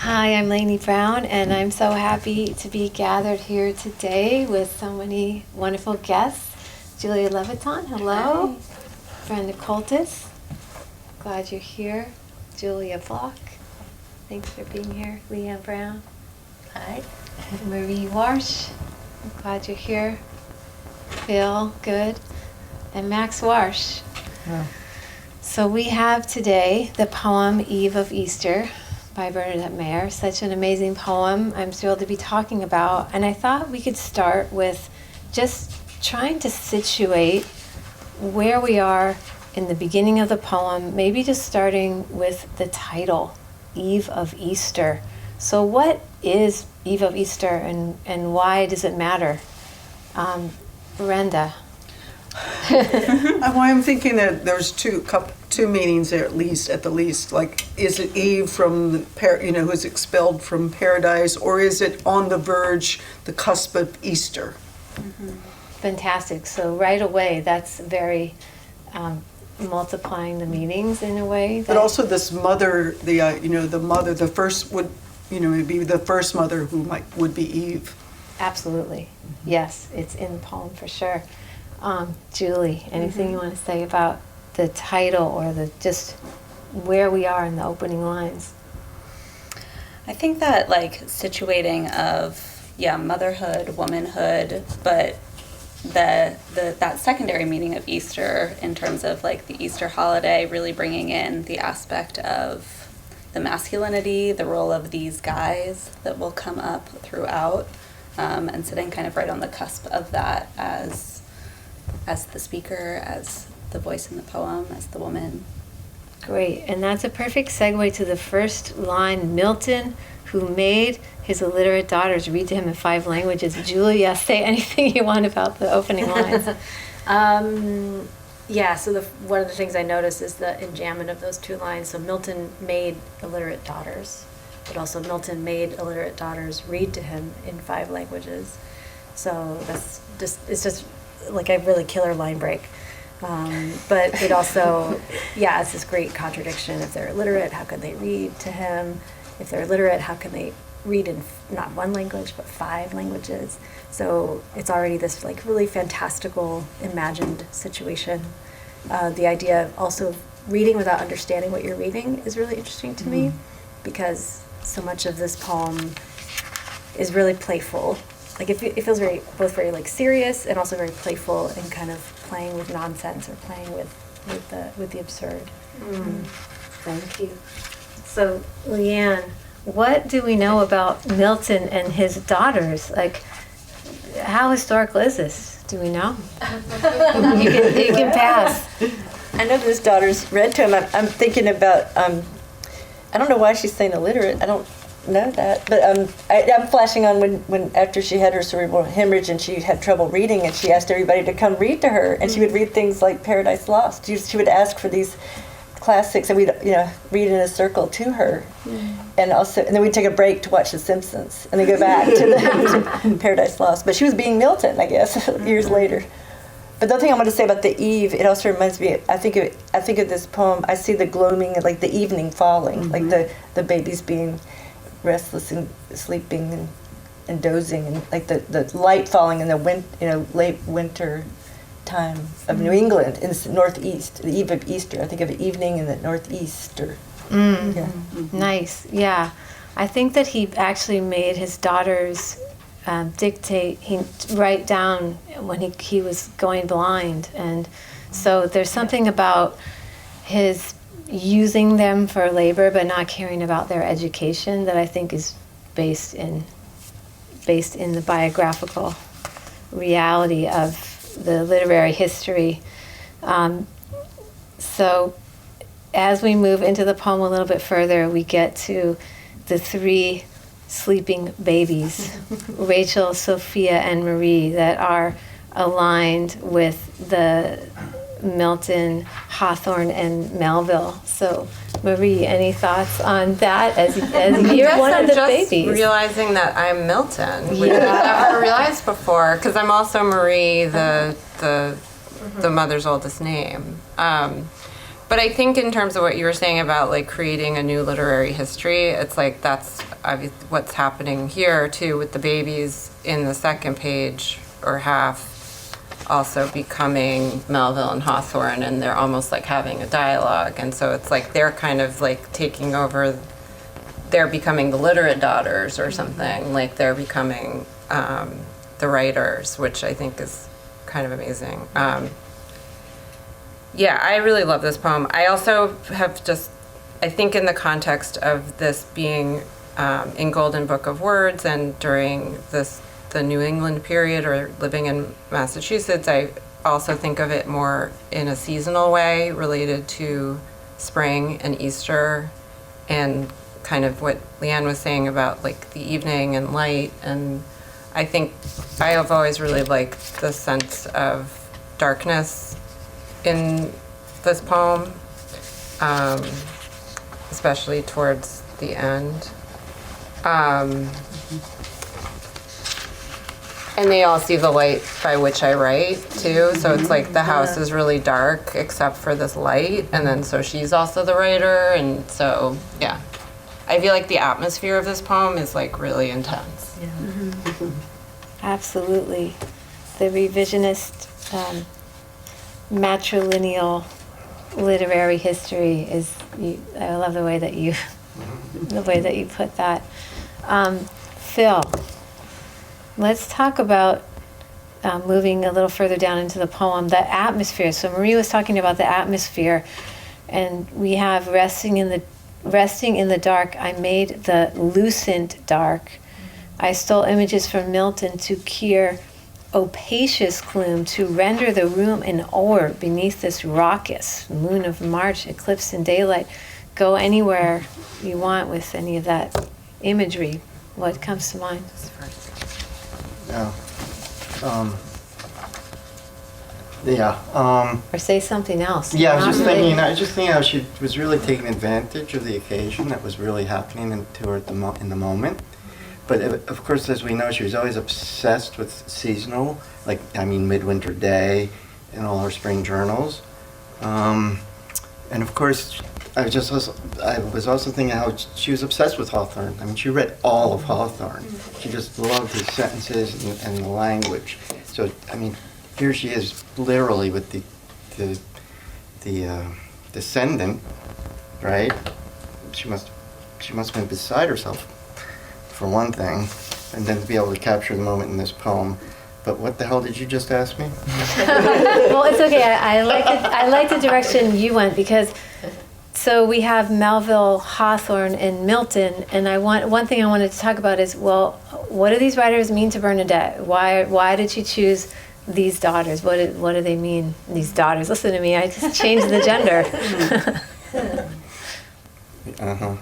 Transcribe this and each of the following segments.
Hi, I'm Laynie Browne, and I'm so happy to be gathered here today with so many wonderful guests. Julia Levitan, hello. Hi. Brenda Coultas, glad you're here. Julia Block, thanks for being here. Leanne Browne. Hi. Marie Warsh, I'm glad you're here. Phil, good. And Max Warsh. Yeah. So we have today the poem Eve of Easter by Bernadette. Such an amazing poem I'm thrilled to be talking about. And I thought we could start with just trying to situate where we are in the beginning of the poem, maybe just starting with the title, Eve of Easter. So what is Eve of Easter and why does it matter? Brenda. Well, I'm thinking that there's two meanings there at the least. Like, is it Eve from who's expelled from paradise, or is it on the verge, the cusp of Easter? Mm-hmm. Fantastic. So right away, that's very multiplying the meanings in a way. But also this mother, the mother, the first would, it'd be the first mother who would be Eve. Absolutely. Mm-hmm. Yes, it's in the poem for sure. Julie, anything you want to say about the title or just where we are in the opening lines? I think that situating of motherhood, womanhood, but that secondary meaning of Easter in terms of the Easter holiday, really bringing in the aspect of the masculinity, the role of these guys that will come up throughout, and sitting kind of right on the cusp of that as the speaker, as the voice in the poem, as the woman. Great, and that's a perfect segue to the first line. Milton, who made his illiterate daughters read to him in 5 languages. Julia, say anything you want about the opening lines. So one of the things I noticed is the enjambment of those 2 lines. So Milton made illiterate daughters, but also Milton made illiterate daughters read to him in 5 languages. So it's just like a really killer line break. But it also, it's this great contradiction. If they're illiterate, how can they read to him? If they're illiterate, how can they read in not 1 language, but 5 languages? So it's already this really fantastical, imagined situation. The idea of also reading without understanding what you're reading is really interesting to me, because so much of this poem is really playful. It feels both very serious and also very playful and kind of playing with nonsense or playing with the absurd. Thank you. So, Leanne, what do we know about Milton and his daughters? How historical is this? Do we know? you can pass. I know that his daughters read to him. I'm thinking about, I don't know why she's saying illiterate. I don't know that, but I'm flashing on when after she had her cerebral hemorrhage and she had trouble reading, and she asked everybody to come read to her, and she would read things like Paradise Lost. She would ask for these classics, and we'd read in a circle to her, and then we'd take a break to watch The Simpsons, and then go back to Paradise Lost. But she was being Milton, I guess, years later. But the other thing I want to say about the Eve, it also reminds me. I think of this poem. I see the gloaming, the evening falling, the babies being restless and sleeping and dozing, and the light falling in the late winter time of New England in the northeast, the eve of Easter. I think of an evening in the northeaster. Nice, yeah. I think that he actually made his daughters write down when he was going blind, and so there's something about his using them for labor but not caring about their education that I think is based in the biographical reality of the literary history. So as we move into the poem a little bit further, we get to the 3 sleeping babies, Rachel, Sophia, and Marie, that are aligned with the Milton, Hawthorne, and Melville. So, Marie, any thoughts on that as you're one of the babies? Realizing that I'm Milton, which I've never realized before, because I'm also Marie, the mother's oldest name. But I think in terms of what you were saying about creating a new literary history, it's that's what's happening here too with the babies in the second page or half also becoming Melville and Hawthorne, and they're almost like having a dialogue, and so it's like they're kind of like taking over, they're becoming the literate daughters or something, like they're becoming the writers, which I think is kind of amazing. Yeah, I really love this poem. I also have just, I think in the context of this being in Golden Book of Words and during the New England period or living in Massachusetts, I also think of it more in a seasonal way related to spring and Easter and kind of what Leanne was saying about like the evening and light. And I think I have always really liked the sense of darkness in this poem, especially towards the end. And they all see the light by which I write too. So it's like the house is really dark except for this light. And then so she's also the writer. And so, yeah. I feel like the atmosphere of this poem is like really intense. Yeah. Absolutely. The revisionist matrilineal literary history is, I love the way that you put that. Phil, let's talk about moving a little further down into the poem, the atmosphere. So Marie was talking about the atmosphere, and we have resting in the dark. I made the lucent dark. I stole images from Milton to cure opacious gloom, to render the room an orb beneath this raucous moon of March, eclipse in daylight. Go anywhere you want with any of that imagery. What comes to mind? Or say something else. Yeah, I was Not just really- thinking how she was really taking advantage of the occasion that was really happening to her in the moment. But of course, as we know, she was always obsessed with seasonal, Midwinter Day and all her spring journals. And of course, I was also thinking how she was obsessed with Hawthorne. I mean, she read all of Hawthorne. She just loved his sentences and the language. So, I mean, here she is literally with the descendant, right? She must have been beside herself, for one thing, and then to be able to capture the moment in this poem. But what the hell did you just ask me? Well, it's okay. I like the direction you went, because so we have Melville, Hawthorne, and Milton, and one thing I wanted to talk about is, well, what do these writers mean to Bernadette? Why did she choose these daughters? What do they mean, these daughters? Listen to me, I just changed the gender. Uh-huh.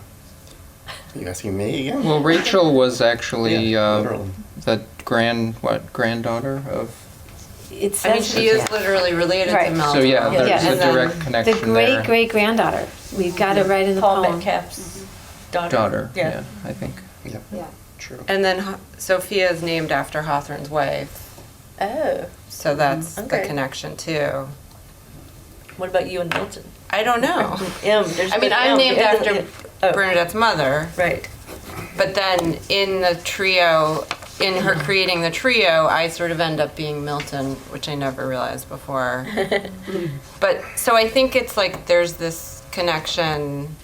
Are you asking me again? Well, Rachel was actually literally. the granddaughter of. It says I mean, she is literally related Right. to Melville. So yeah, there's Yeah, a and then direct connection the great there. great granddaughter. We've got it right in the Paul poem. Metcalf's daughter. Daughter, yeah, I think. Yep. Yeah. True. And then Sophia is named after Hawthorne's wife. Oh, So that's Okay. the connection too. what about you and Milton? I don't know. There's I mean, no I'm M. named Yeah, after yeah. Oh, Bernadette's mother, right. but then in the trio, in her creating the trio, I sort of end up being Milton, which I never realized before. But so I think it's like there's this connection.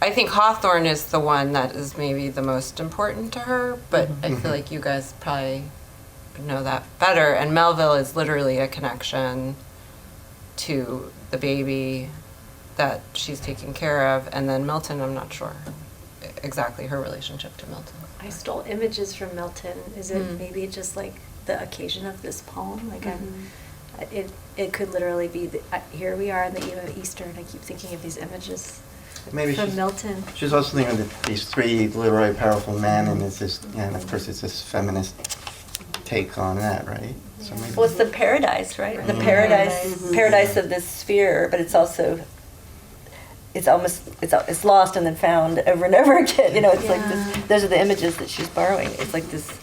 I think Hawthorne is the one that is maybe the most important to her, but I feel like you guys probably know that better. And Melville is literally a connection to the baby that she's taking care of. And then Milton, I'm not sure exactly her relationship to Milton. I stole images from Milton. Is it maybe just like the occasion of this poem? Like it could literally be, here we are on the eve of Easter, and I keep thinking of these images Maybe from Milton. she's also thinking of these three literary powerful men, and it's this, and of course it's this feminist take on that, right? So maybe. Well, it's the paradise, right? The paradise of this sphere, but it's also, it's lost and then found over and over again. You know, it's like this, those are the images that she's borrowing. It's like this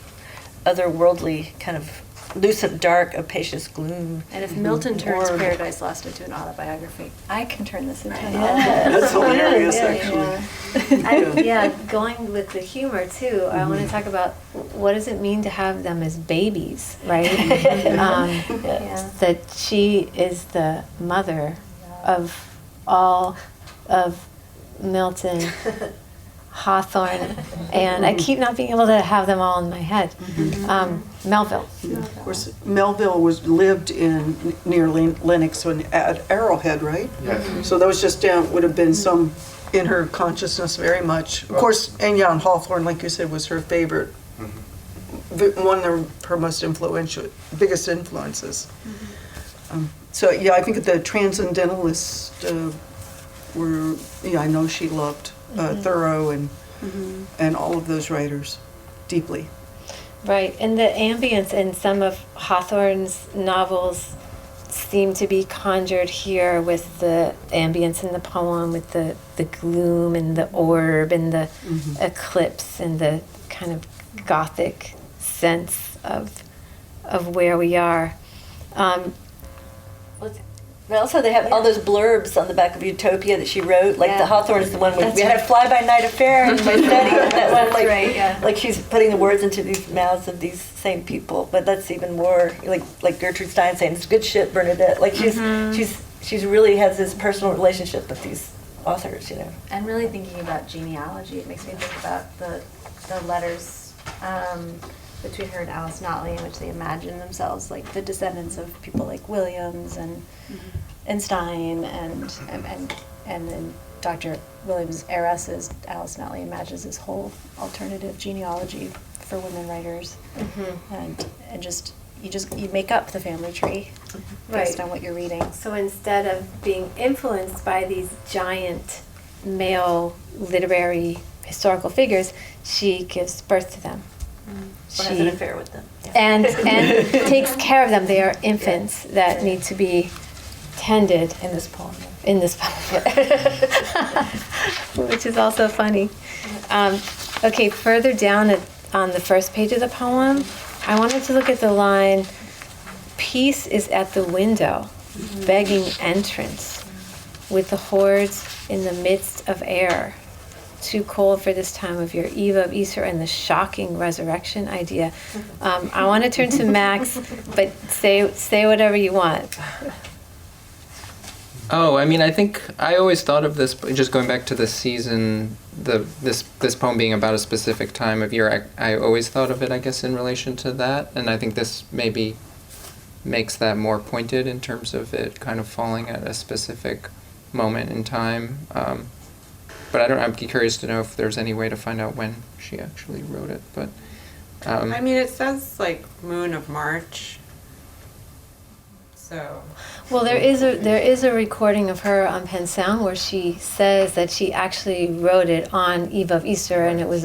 otherworldly kind of lucent dark, opacious gloom. And if Milton turns Or- Paradise Lost into an autobiography, I can turn this into an Yeah. autobiography. That's hilarious, Yeah. actually. Yeah, going with the humor too, I want to talk about what does it mean to have them as babies, right? That she is the mother of all of Milton, Hawthorne, and I keep not being able to have them all in my head. Melville. Of course, Melville lived in near Lenox and at Arrowhead, right? Yes. So that was just down, would have been some in her consciousness very much. Of course, and Hawthorne, like you said, was her favorite, one of her most influential, biggest influences. So yeah, I think the Transcendentalists were, I know she loved Thoreau and all of those writers deeply. Right, and the ambience in some of Hawthorne's novels seem to be conjured here with the ambience in the poem, with the gloom and the orb and the eclipse and the kind of gothic sense of where we are. But also they have all those blurbs on the back of Utopia that she wrote. Like the Yeah. Hawthorne is the one with, That's we had a fly-by-night affair in my study. And that one, like, right, yeah. like she's putting the words into these mouths of these same people. But that's even more, like Gertrude Stein saying, it's good shit, Bernadette. Like she's really has this personal relationship with these authors, And really thinking about genealogy, it makes me think about the letters between her and Alice Notley, in which they imagine themselves like the descendants of people like Williams and Stein, and then Dr. Williams' heiresses, Alice Notley imagines this whole alternative genealogy for women writers, and you make up the family tree based Right. on what you're reading. So instead of being influenced by these giant male literary historical figures, she gives birth to them. or has an affair with them. And takes care of them. They are infants that need to be tended In this poem. in this poem, which is also funny. Okay, further down on the first page of the poem, I wanted to look at the line, "Peace is at the window, begging entrance, with the hordes in the midst of air. Too cold for this time of year, eve of Easter, and the shocking resurrection idea." I want to turn to Max, but say whatever you want. Oh, I mean, I think I always thought of this, just going back to the season, this poem being about a specific time of year. I always thought of it, I guess, in relation to that, and I think this maybe makes that more pointed in terms of it kind of falling at a specific moment in time. But I'm curious to know if there's any way to find out when she actually wrote it. But I mean, it says like moon of March. So Well, there is a recording of her on Penn Sound where she says that she actually wrote it on eve of Easter, and it was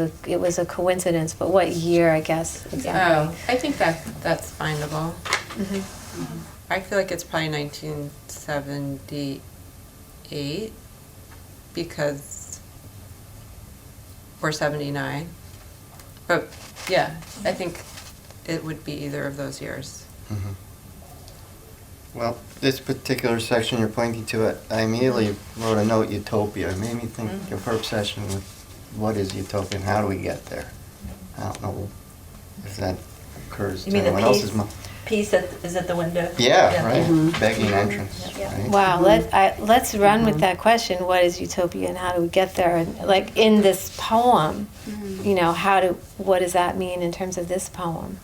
a coincidence. But what year, I guess exactly? I think that's findable. I feel like it's probably 1978 because or 79. But yeah, I think it would be either of those years. Well, this particular section you're pointing to, I immediately wrote a note, utopia. It made me think of her obsession with what is utopia and how do we get there. I don't know if that occurs You to mean the anyone else's peace? mind. Peace is at the window. Yeah, right. Begging entrance. Right? Wow, let's run with that question. What is utopia, and how do we get there? And like in this poem, what does that mean in terms of this poem?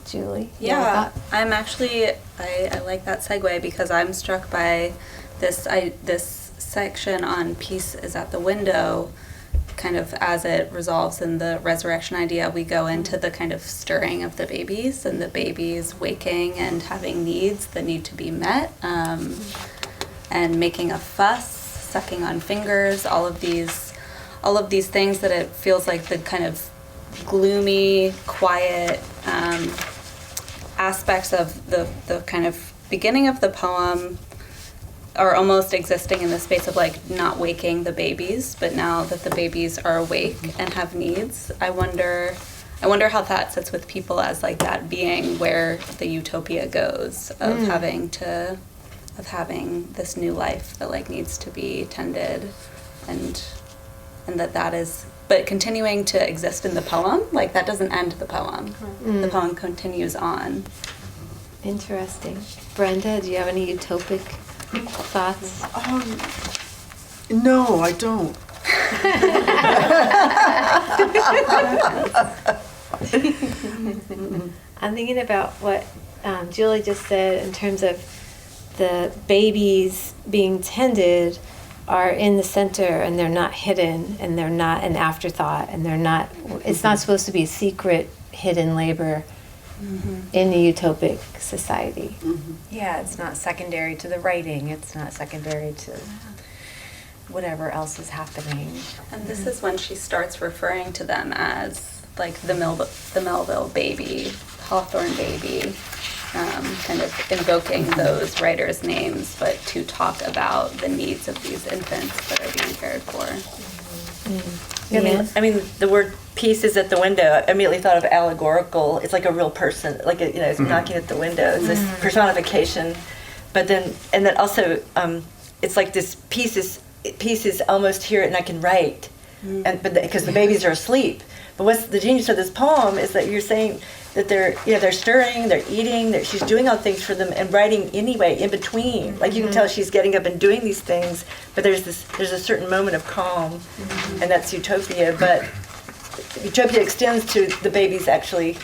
Julie? you have a Yeah, thought? I'm actually, I like that segue because I'm struck by this section on peace is at the window, kind of as it resolves in the resurrection idea. We go into the kind of stirring of the babies and the babies waking and having needs that need to be met, and making a fuss, sucking on fingers, all of these things that it feels like the kind of gloomy, quiet aspects of the kind of beginning of the poem are almost existing in the space of like not waking the babies, but now that the babies are awake and have needs, I wonder I wonder how that sits with people as like that being where the utopia goes of having this new life that like needs to be tended, and that is, but continuing to exist in the poem, like that doesn't end the poem. The poem continues on. Interesting. Brenda, do you have any utopic thoughts? No, I don't. I'm thinking about what Julie just said in terms of the babies being tended are in the center, and they're not hidden, and they're not an afterthought, and they're not, it's not supposed to be secret hidden labor in the utopic society. Yeah, it's not secondary to the writing. It's not secondary to whatever else is happening. And this is when she starts referring to them as like the Melville baby, Hawthorne baby, kind of invoking those writers' names, but to talk about the needs of these infants that are being cared for. Yeah. I mean, the word "peace is at the window." I immediately thought of allegorical. It's like a real person, like it's knocking at the window. It's this personification, but then also, it's like this peace is almost here, and I can write, and because the babies are asleep. But what's the genius of this poem is that you're saying that they're stirring, they're eating, she's doing all things for them and writing anyway in between. Like you can tell she's getting up and doing these things, but there's a certain moment of calm, and that's utopia. But utopia extends to the babies actually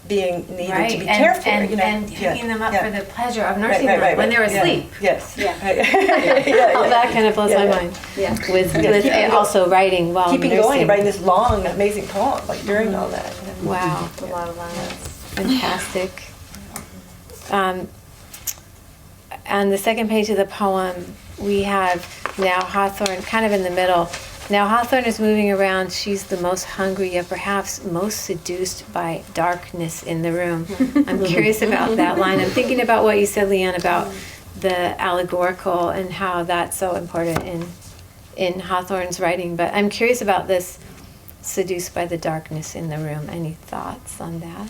being needed to be cared for, and hooking them up for the pleasure of nursing right, them when they're asleep. Yes. Yeah. All that kind of blows my mind. Yeah. With also writing while Keeping nursing. going and writing this long, amazing poem, like during all that. Wow. A lot of lines. Fantastic. On the second page of the poem, we have now Hawthorne kind of in the middle. Now Hawthorne is moving around. She's the most hungry, yet perhaps most seduced by darkness in the room. I'm curious about that line. I'm thinking about what you said, Leanne, about the allegorical and how that's so important in Hawthorne's writing. But I'm curious about this seduced by the darkness in the room. Any thoughts on that?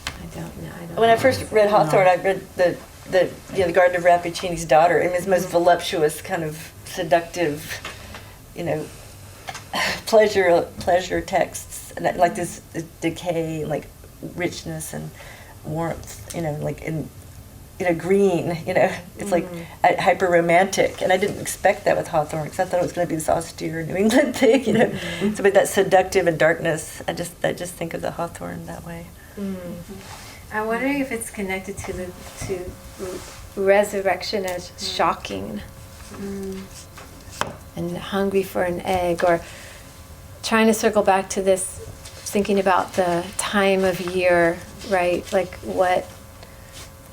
I don't know. When I first read Hawthorne, I read the Garden of Rappaccini's Daughter, and his most voluptuous, kind of seductive, pleasure texts, and like this decay, like richness and warmth, like in green, it's like hyper romantic, and I didn't expect that with Hawthorne because I thought it was going to be this austere New England thing, So, but that seductive and darkness, I just think of the Hawthorne that way. I'm wondering if it's connected to resurrection as shocking and hungry for an egg, or trying to circle back to this, thinking about the time of year, right? Like what,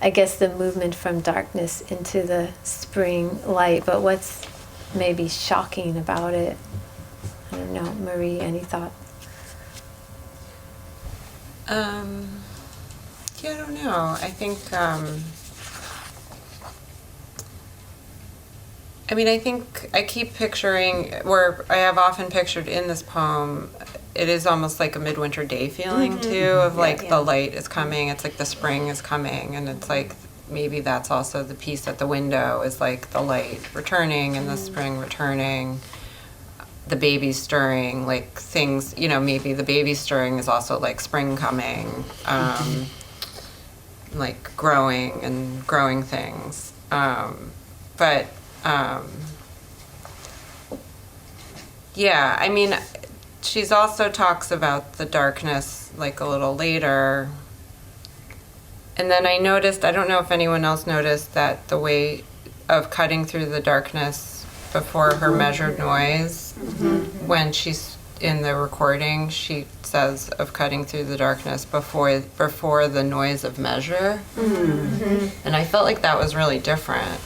I guess the movement from darkness into the spring light, but what's maybe shocking about it? I don't know. Marie, any thought? Yeah, I don't know. I think, I think I keep picturing, where I have often pictured in this poem, it is almost like a midwinter day feeling too, of like the light is coming, it's like the spring is coming, and it's like maybe that's also the piece at the window is like the light returning and the spring returning, the baby stirring, like things, maybe the baby stirring is also like spring coming, like growing things. She's also talks about the darkness like a little later. And then I noticed, I don't know if anyone else noticed, that the way of cutting through the darkness before her measured noise, when she's in the recording, she says of cutting through the darkness before the noise of measure. And I felt like that was really different.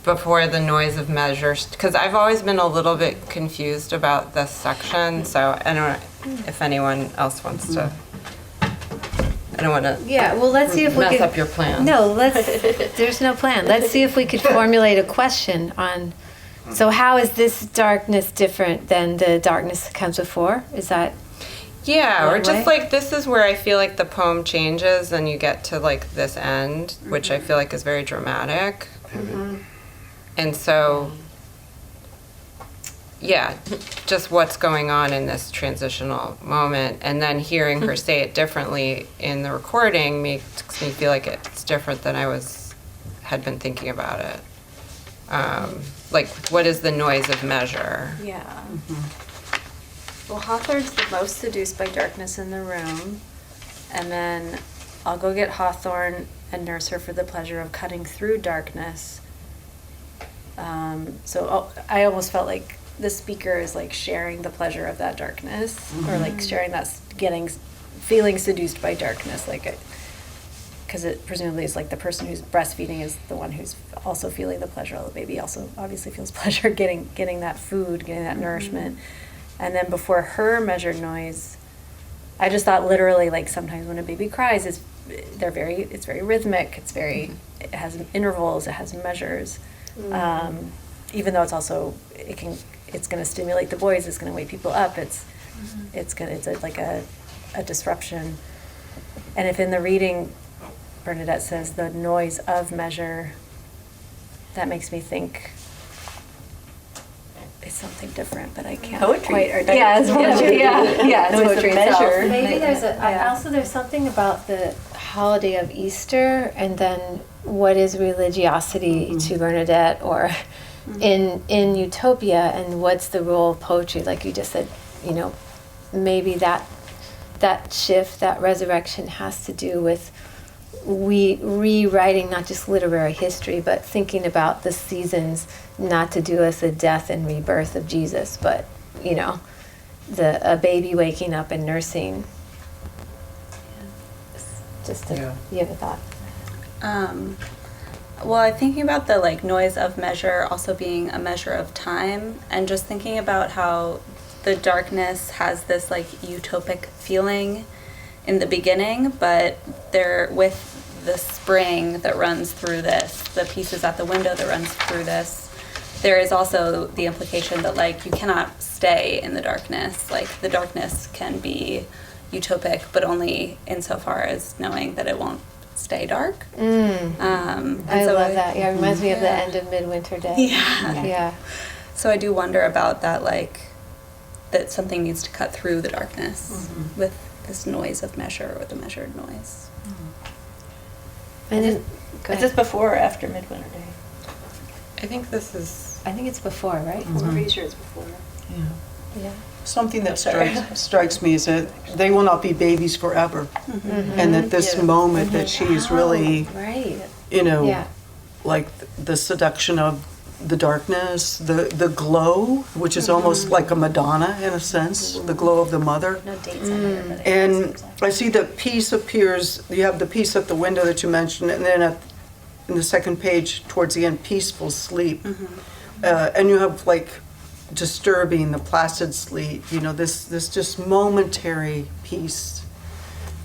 Before the noise of measure, because I've always been a little bit confused about this section, so I don't know if anyone else wants to. I don't want to. Yeah, well, let's see if we mess could up your plan. No, there's no plan. Let's see if we could formulate a question on So how is this darkness different than the darkness that comes before? Is that Yeah, or One just way? like this is where I feel like the poem changes and you get to like this end, which I feel like is very dramatic. And so, yeah, just what's going on in this transitional moment. And then hearing her say it differently in the recording makes me feel like it's different than had been thinking about it. Like, what is the noise of measure? Yeah. Well, Hawthorne's the most seduced by darkness in the room, and then I'll go get Hawthorne and nurse her for the pleasure of cutting through darkness. I almost felt like the speaker is like sharing the pleasure of that darkness, or like sharing that feeling seduced by darkness, like because it presumably is like the person who's breastfeeding is the one who's also feeling the pleasure. The baby also obviously feels pleasure getting that food, getting that nourishment. And then before her measured noise, I just thought literally like sometimes when a baby cries, it's very rhythmic. It has intervals, it has measures. Even though it's going to stimulate the boys, it's going to wake people up. It's like a disruption. And if in the reading, Bernadette says the noise of measure, that makes me think it's something different, but I can't Poetry. quite. It's poetry. Yeah, it's Noise of poetry measure. itself. Maybe Yeah. there's something about the holiday of Easter, and then what is religiosity to Bernadette, or in Utopia, and what's the role of poetry? Like you just said, maybe that shift, that resurrection, has to do with rewriting not just literary history, but thinking about the seasons, not to do with the death and rebirth of Jesus, but a baby waking up and nursing. You have a thought? Well, I'm thinking about the like noise of measure also being a measure of time, and just thinking about how the darkness has this like utopic feeling in the beginning, but there with the spring that runs through this, the pieces at the window that runs through this, there is also the implication that like you cannot stay in the darkness. Like the darkness can be utopic, but only insofar as knowing that it won't stay dark. I love that. Yeah, it reminds me of the end of Midwinter Day. Yeah. So I do wonder about that, like that something needs to cut through the darkness with this noise of measure, or the measured noise. And then, Is this before or after Midwinter Day? I think this is. I think it's before, right? I'm pretty sure it's before. Yeah. Something that strikes me is that they will not be babies forever, and that this moment that she's really, Right. you like the seduction of the darkness, the glow, which is almost like a Madonna in a sense, the glow of the mother. No dates on here, but And I see the piece appears, you have the piece at the window that you mentioned, and then in the second page towards the end, peaceful sleep. And you have like disturbing, the placid sleep, this just momentary peace,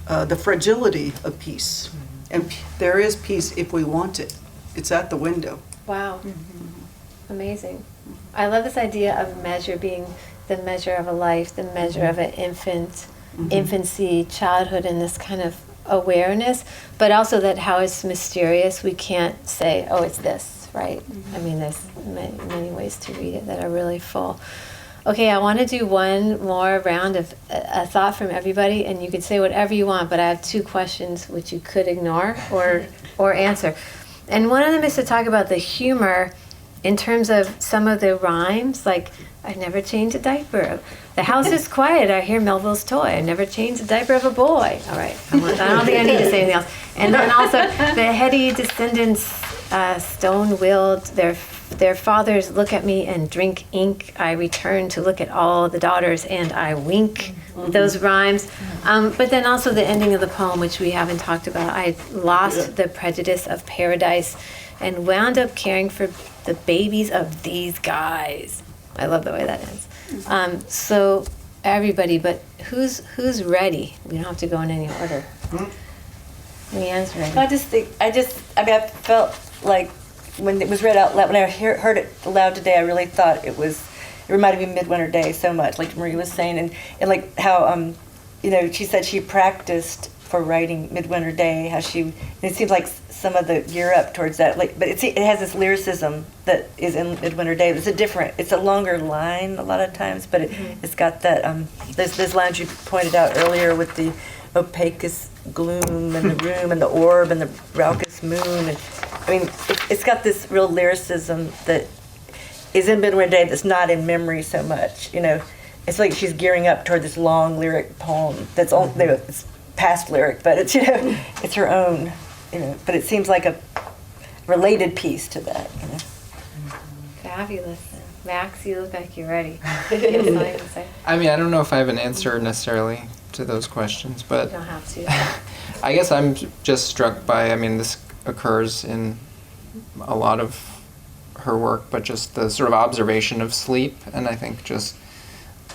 the fragility of peace. And there is peace if we want it. It's at the window. Wow. Amazing. I love this idea of measure being the measure of a life, the measure of an infancy, childhood, and this kind of awareness, but also that how it's mysterious. We can't say, oh, it's this, right? I mean, there's many ways to read it that are really full. Okay, I want to do one more round of a thought from everybody, and you could say whatever you want, but I have 2 questions which you could ignore or answer. And one of them is to talk about the humor in terms of some of the rhymes, like, I never change a diaper. The house is quiet, I hear Melville's toy. I never change the diaper of a boy. All right, I don't think I need to say anything else. And then also, the heady descendants, stone-willed, their fathers look at me and drink ink. I return to look at all the daughters and I wink. Those rhymes. But then also the ending of the poem, which we haven't talked about. I lost the prejudice of paradise and wound up caring for the babies of these guys. I love the way that ends. So everybody, but who's ready? We don't have to go in any order. Leanne's ready. I felt like when it was read out loud, when I heard it aloud today, I really thought it reminded me of Midwinter Day so much, like Marie was saying, and like how, she said she practiced for writing Midwinter Day, it seems like some of the gear up towards that, but it has this lyricism that is in Midwinter Day. It's a longer line a lot of times, but it's got that, those lines you pointed out earlier with the opacous gloom and the room and the orb and the raucous moon. And, it's got this real lyricism that is in Midwinter Day that's not in memory so much. It's like she's gearing up toward this long lyric poem that's all, it's past lyric, but it's it's her own. But it seems like a related piece to that. Fabulous. Max, you look like you're ready. You have something to say? I don't know if I have an answer necessarily to those questions, but You don't have to. I guess I'm just struck by, this occurs in a lot of her work, but just the sort of observation of sleep, and I think just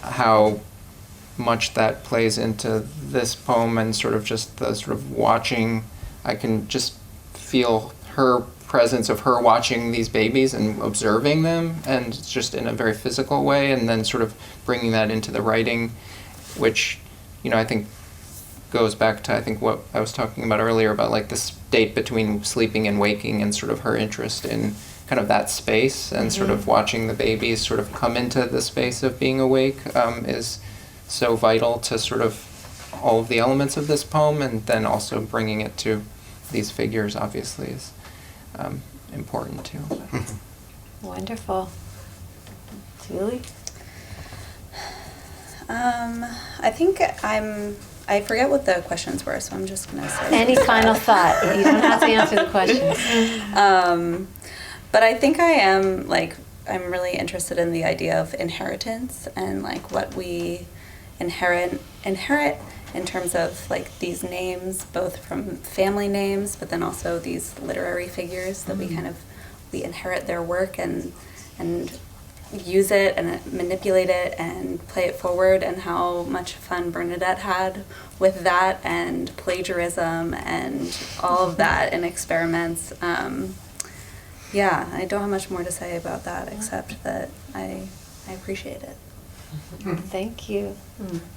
how much that plays into this poem and sort of just the sort of watching. I can just feel her presence of her watching these babies and observing them, and just in a very physical way, and then sort of bringing that into the writing, which, I think goes back to, what I was talking about earlier about like the state between sleeping and waking, and sort of her interest in kind of that space, and sort of watching the babies sort of come into the space of being awake is so vital to sort of all of the elements of this poem, and then also bringing it to these figures obviously is important too. Wonderful. Julie? I think I forget what the questions were, so I'm just gonna say. Any final thought? You don't have to answer the questions. But I think I'm really interested in the idea of inheritance and like what we inherit in terms of like these names, both from family names, but then also these literary figures that we inherit their work and use it and manipulate it and play it forward, and how much fun Bernadette had with that and plagiarism and all of that and experiments. I don't have much more to say about that except that I appreciate it. Thank you.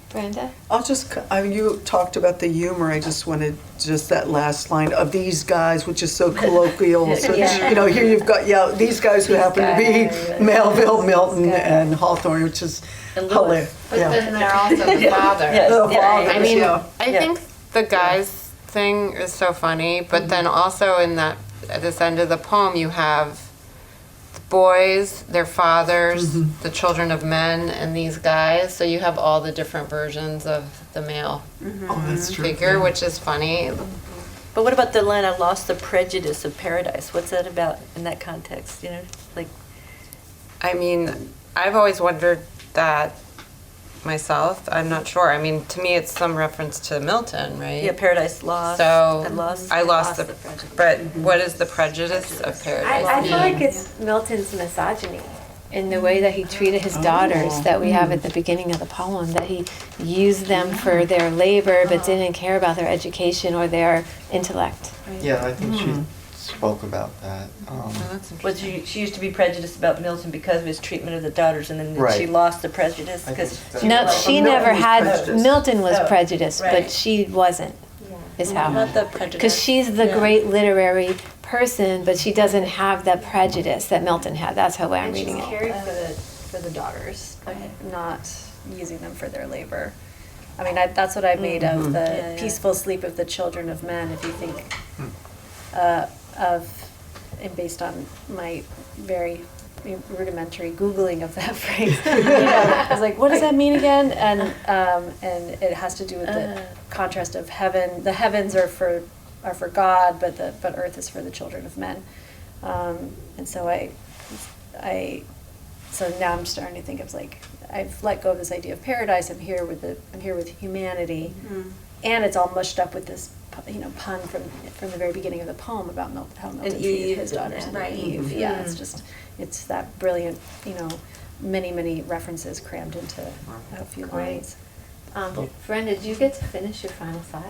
Brenda? I'll just, you talked about the humor, I just wanted that last line of these guys, which is so colloquial. So, here you've got, these guys who happen to be Melville, Milton, and Hawthorne, which is hilarious. But then they're also the father. I think the guys thing is so funny, but then also at this end of the poem you have the boys, their fathers, the children of men, and these guys. So you have all the different versions of the male figure, which is funny. But what about the line, I lost the prejudice of paradise? What's that about in that context? I've always wondered that myself. I'm not sure. To me it's some reference to Milton, right? Yeah, Paradise Lost. So I lost the prejudice. But what is the prejudice of paradise? I feel like it's Milton's misogyny in the way that he treated his daughters that we have at the beginning of the poem, that he used them for their labor but didn't care about their education or their intellect. Yeah, I think she spoke about that. Well, she used to be prejudiced about Milton because of his treatment of the daughters, and then Right. she lost the prejudice because No, she never had, prejudiced. Milton was prejudiced, right. but she wasn't, is how. Not the prejudice. Because she's the great literary person, but she doesn't have that prejudice that Milton had. That's how I'm And she's reading it. caring for the daughters, not using them for their labor. That's what I made of the peaceful sleep of the children of men. If you think and based on my very rudimentary Googling of that phrase, I was like, what does that mean again? And it has to do with the contrast of heaven. The heavens are for God, but earth is for the children of men. And so so now I'm starting to think of I've let go of this idea of paradise. I'm here with humanity, and it's all mushed up with this pun from the very beginning of the poem about how Milton treated his daughters and Eve. Yeah, it's that brilliant, many references crammed into a few lines. Brenda, did you get to finish your final thought?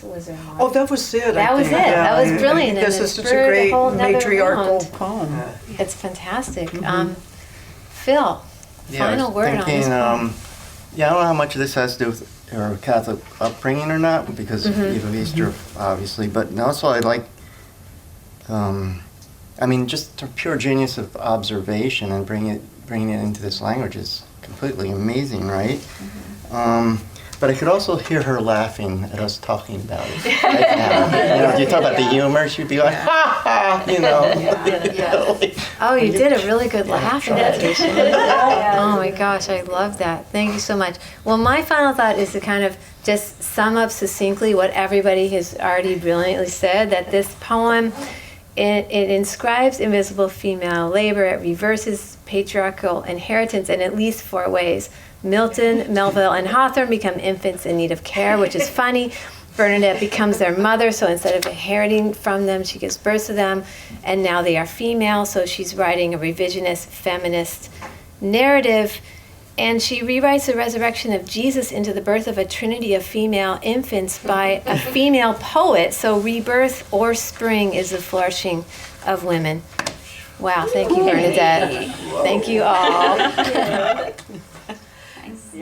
Was there more? Oh, that was it. That I was think. it. Yeah, That was I brilliant, think and this it is such a spurred a great whole nother matriarchal round. poem. It's fantastic. Mm-hmm. Phil, Yeah, I final was word on thinking, this poem. yeah, I don't know how much of this has to do with her Catholic upbringing or not, because of Eve of Easter, obviously, but also I like, I mean, just the pure genius of observation and bringing it into this language is completely amazing, right? But I could also hear her laughing at us talking about it right now. You know, you talk about the humor, she'd be like, ha ha, you know. Oh, you did a really good laugh imitation. Oh my gosh, I love that. Thank you so much. Well, my final thought is to kind of just sum up succinctly what everybody has already brilliantly said, that this poem, it inscribes invisible female labor, it reverses patriarchal inheritance in at least 4 ways. Milton, Melville, and Hawthorne become infants in need of care, which is funny. Bernadette becomes their mother, so instead of inheriting from them, she gives birth to them, and now they are female, so she's writing a revisionist, feminist narrative, and she rewrites the resurrection of Jesus into the birth of a trinity of female infants by a female poet, so rebirth or spring is the flourishing of women. Wow, thank you, Bernadette. Thank you all. Nice.